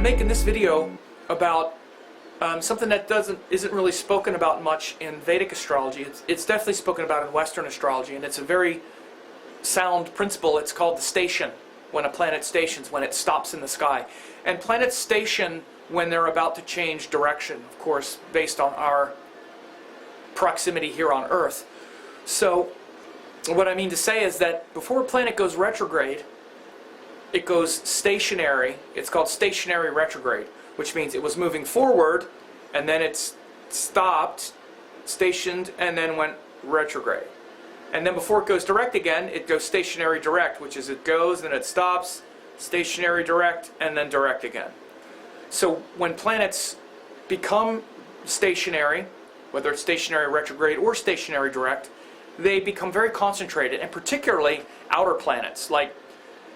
I'm making this video about something that isn't really spoken about much in Vedic astrology. It's definitely spoken about in Western astrology, and it's a very sound principle. It's called the station, when a planet stations, when it stops in the sky. And planets station when they're about to change direction, of course, based on our proximity here on Earth. So what I mean to say is that before a planet goes retrograde, it goes stationary. It's called stationary retrograde, which means it was moving forward and then it's stopped, stationed, and then went retrograde. And then before it goes direct again, it goes stationary direct, which is it goes and it stops, stationary direct, and then direct again. So when planets become stationary, whether it's stationary retrograde or stationary direct, they become very concentrated, and particularly outer planets. Like,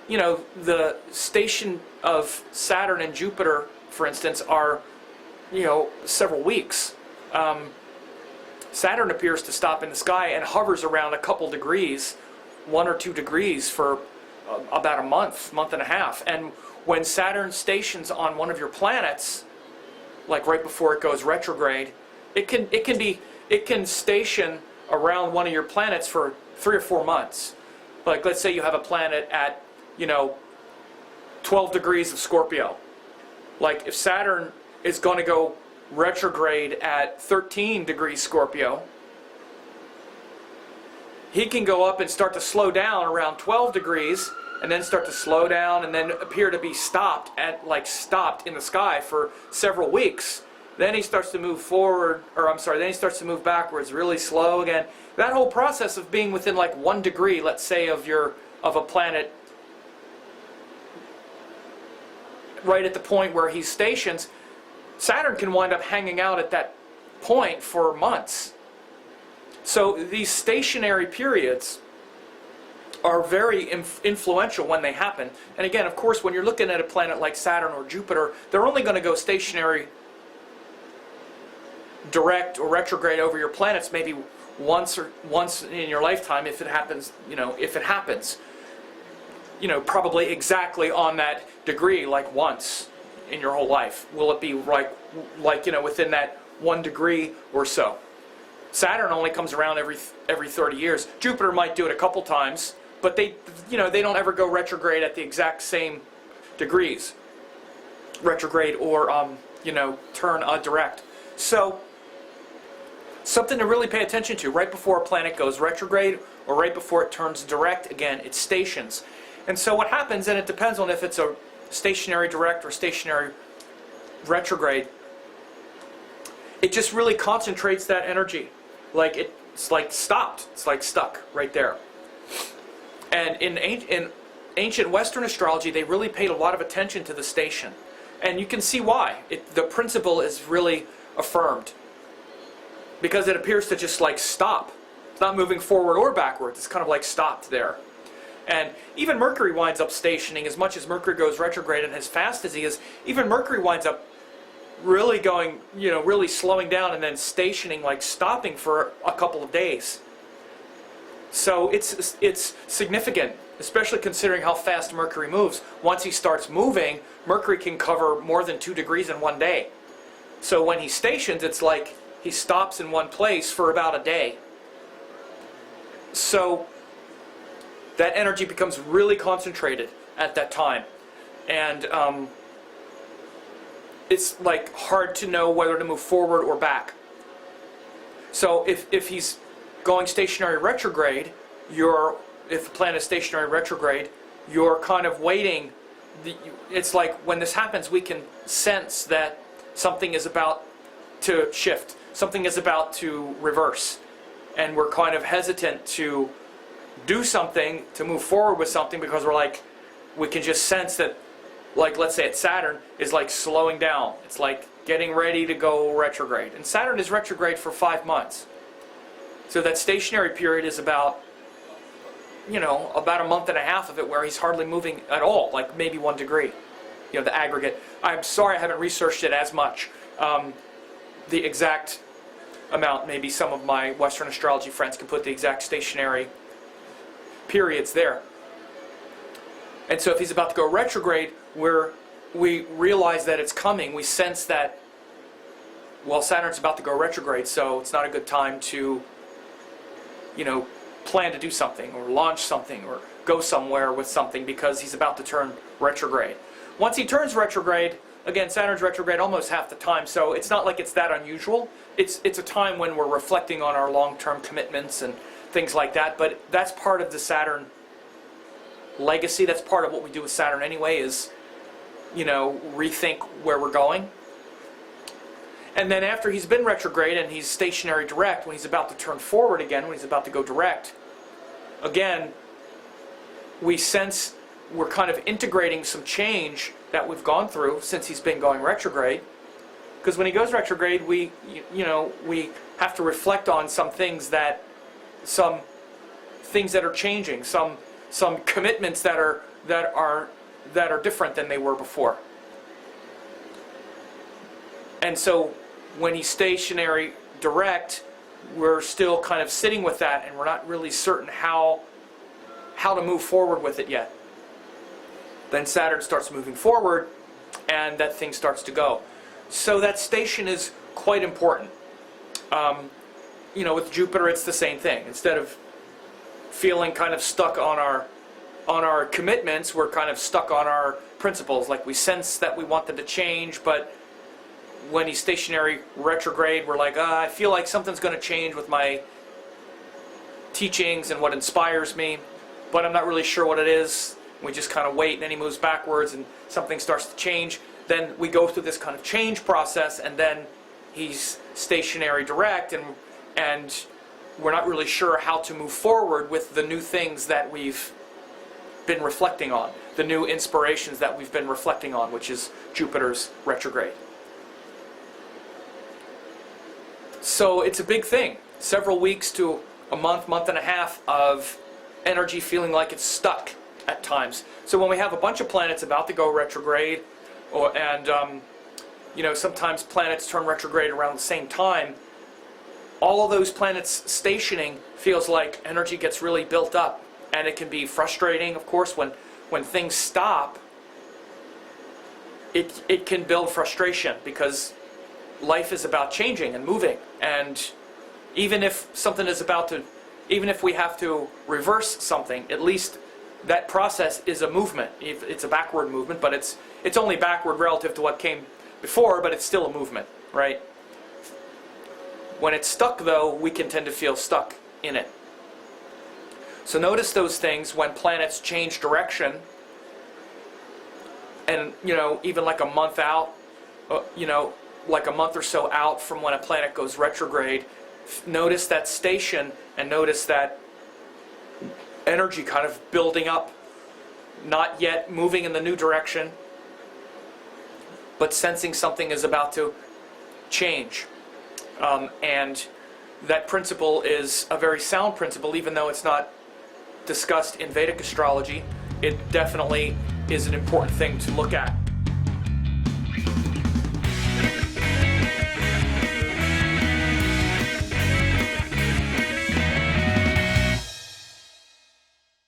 you know, the station of Saturn and Jupiter, for instance, are, you know, several weeks. Saturn appears to stop in the sky and hovers around a couple degrees, 1 or 2 degrees, for about a month and a half. And when Saturn stations on one of your planets, like right before it goes retrograde, it can station around one of your planets for 3 or 4 months. Like, let's say you have a planet at, you know, 12 degrees of Scorpio. Like, if Saturn is going to go retrograde at 13 degrees Scorpio, he can go up and start to slow down around 12 degrees, and then start to slow down, and then appear to be stopped in the sky for several weeks. Then he starts to move forward, then he starts to move backwards really slow again. That whole process of being within like 1 degree, let's say, of a planet right at the point where he stations, Saturn can wind up hanging out at that point for months. So these stationary periods are very influential when they happen. And again, of course, when you're looking at a planet like Saturn or Jupiter, they're only going to go stationary direct or retrograde over your planets maybe once in your lifetime, if it happens, probably exactly on that degree, like once in your whole life. Will it be like within that 1 degree or so? Saturn only comes around every 30 years. Jupiter might do it a couple times, but they don't ever go retrograde at the exact same degrees, retrograde or turn direct. So something to really pay attention to right before a planet goes retrograde or right before it turns direct again, it stations. And so what happens, and it depends on if it's a stationary direct or stationary retrograde, it just really concentrates that energy. Like it's like stopped, it's like stuck right there. And in ancient Western astrology, they really paid a lot of attention to the station. And you can see why. The principle is really affirmed, because it appears to just like stop. It's not moving forward or backwards. It's kind of like stopped there. And even Mercury winds up stationing. As much as Mercury goes retrograde and as fast as he is, even Mercury winds up really going, really slowing down and then stationing, like stopping for a couple of days. So it's significant, especially considering how fast Mercury moves. Once he starts moving, Mercury can cover more than 2 degrees in 1 day. So when he stations, it's like he stops in one place for about a day. So that energy becomes really concentrated at that time. And it's like hard to know whether to move forward or back. So if he's going stationary retrograde, if the planet is stationary retrograde, you're kind of waiting. It's like when this happens, we can sense that something is about to shift. Something is about to reverse. And we're kind of hesitant to do something, to move forward with something, because we can just sense that, like, let's say it's Saturn is like slowing down. It's like getting ready to go retrograde. And Saturn is retrograde for 5 months. So that stationary period is about a month and a half of it where he's hardly moving at all, like maybe 1 degree, the aggregate. I'm sorry I haven't researched it as much. The exact amount, maybe some of my Western astrology friends can put the exact stationary periods there. And so if he's about to go retrograde, we're we realize that it's coming, we sense that, well, Saturn's about to go retrograde, so it's not a good time to, plan to do something or launch something or go somewhere with something because he's about to turn retrograde. Once he turns retrograde, again, Saturn's retrograde almost half the time, so it's not like it's that unusual. It's a time when we're reflecting on our long-term commitments and things like that, but that's part of the Saturn legacy. That's part of what we do with Saturn anyway, is, rethink where we're going. And then after he's been retrograde and he's stationary direct, when he's about to turn forward again, when he's about to go direct, again, we sense we're kind of integrating some change that we've gone through since he's been going retrograde. Because when he goes retrograde, we have to reflect on some things that are changing, some commitments that are different than they were before. And so when he's stationary direct, we're still kind of sitting with that, and we're not really certain how to move forward with it yet. Then Saturn starts moving forward, and that thing starts to go. So that station is quite important. With Jupiter, it's the same thing. Instead of feeling kind of stuck on our commitments, we're kind of stuck on our principles. Like, we sense that we want them to change, but when he's stationary retrograde, we're like, I feel like something's going to change with my teachings and what inspires me, but I'm not really sure what it is. We just kind of wait, and then he moves backwards and something starts to change. Then we go through this kind of change process, and then he's stationary direct, and we're not really sure how to move forward with the new things that we've been reflecting on, the new inspirations that we've been reflecting on, which is Jupiter's retrograde. So it's a big thing. Several weeks to a month, month and a half of energy feeling like it's stuck at times. So when we have a bunch of planets about to go retrograde, sometimes planets turn retrograde around the same time, all of those planets stationing feels like energy gets really built up. And it can be frustrating, of course, when things stop. It can build frustration because life is about changing and moving. And even if we have to reverse something, at least that process is a movement. It's a backward movement, but it's only backward relative to what came before, but it's still a movement, right? When it's stuck, though, we can tend to feel stuck in it. So notice those things when planets change direction, and even like a month out, like a month or so out from when a planet goes retrograde, notice that station and notice that energy kind of building up, not yet moving in the new direction, but sensing something is about to change. And that principle is a very sound principle, even though it's not discussed in Vedic astrology. It definitely is an important thing to look at.